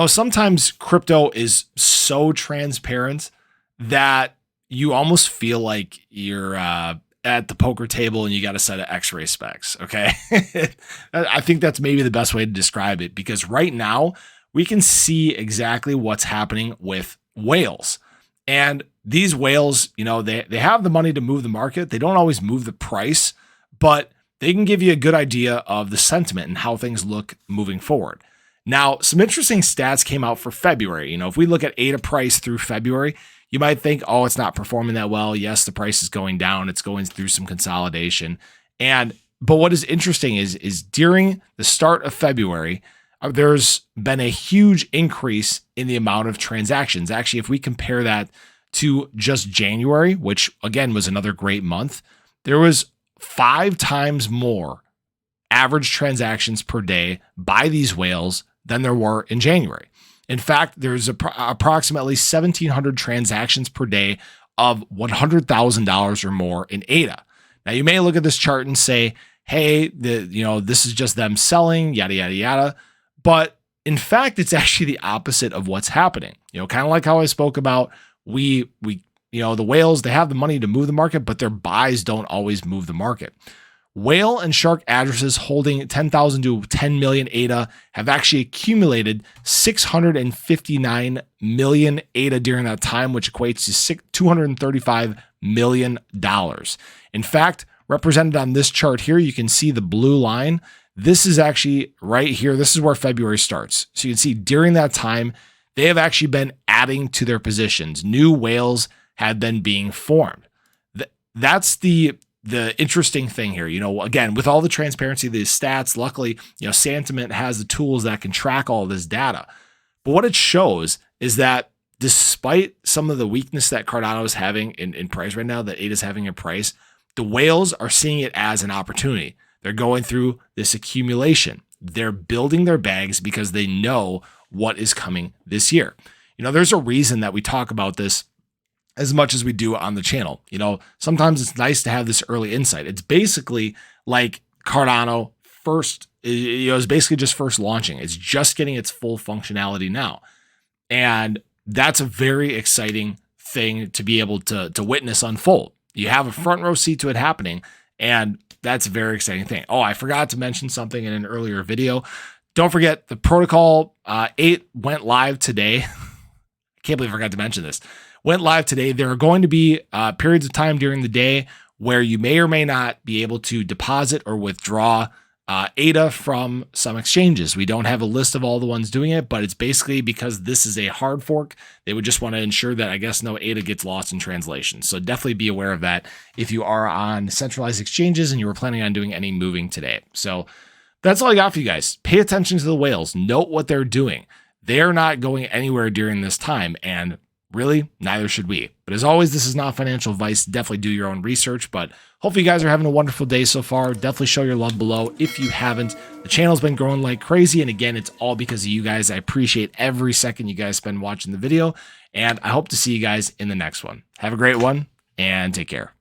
Sometimes crypto is so transparent that you almost feel like you're at the poker table and you got a set of x-ray specs. Okay. I think that's maybe the best way to describe it, because right now we can see exactly what's happening with whales. And these whales, they have the money to move the market. They don't always move the price, but they can give you a good idea of the sentiment and how things look moving forward. Now, some interesting stats came out for February. If we look at ADA price through February, you might think, oh, it's not performing that well. Yes, the price is going down. It's going through some consolidation. But what is interesting is during the start of February, there's been a huge increase in the amount of transactions. Actually, if we compare that to just January, which again was another great month, there was 5 times more average transactions per day by these whales than there were in January. In fact, there's approximately 1,700 transactions per day of $100,000 or more in ADA. Now, you may look at this chart and say, hey, this is just them selling, yada, yada, yada. But in fact, it's actually the opposite of what's happening. Kind of like how I spoke about, the whales, they have the money to move the market, but their buys don't always move the market. Whale and shark addresses holding 10,000 to 10 million ADA have actually accumulated 659 million ADA during that time, which equates to $235 million. In fact, represented on this chart here, you can see the blue line. This is actually right here. This is where February starts. So you can see during that time, they have actually been adding to their positions. New whales have been being formed. That's the interesting thing here. Again, with all the transparency of these stats, luckily, Sentiment has the tools that can track all of this data. But what it shows is that despite some of the weakness that Cardano is having in price right now, that ADA is having in price, the whales are seeing it as an opportunity. They're going through this accumulation. They're building their bags because they know what is coming this year. There's a reason that we talk about this as much as we do on the channel. Sometimes it's nice to have this early insight. It's basically like Cardano first, it's basically just first launching. It's just getting its full functionality now. And that's a very exciting thing to be able to witness unfold. You have a front row seat to it happening, and that's a very exciting thing. Oh, I forgot to mention something in an earlier video. Don't forget, the Protocol 8 went live today. I can't believe I forgot to mention this. Went live today. There are going to be periods of time during the day where you may or may not be able to deposit or withdraw ADA from some exchanges. We don't have a list of all the ones doing it, but it's basically because this is a hard fork. They would just want to ensure that, I guess, no ADA gets lost in translation. So definitely be aware of that if you are on centralized exchanges and you were planning on doing any moving today. So that's all I got for you guys. Pay attention to the whales. Note what they're doing. They're not going anywhere during this time, and really, neither should we. But as always, this is not financial advice. Definitely do your own research, but hopefully you guys are having a wonderful day so far. Definitely show your love below if you haven't. The channel's been growing like crazy, and again, it's all because of you guys. I appreciate every second you guys spend watching the video, and I hope to see you guys in the next one. Have a great one, and take care.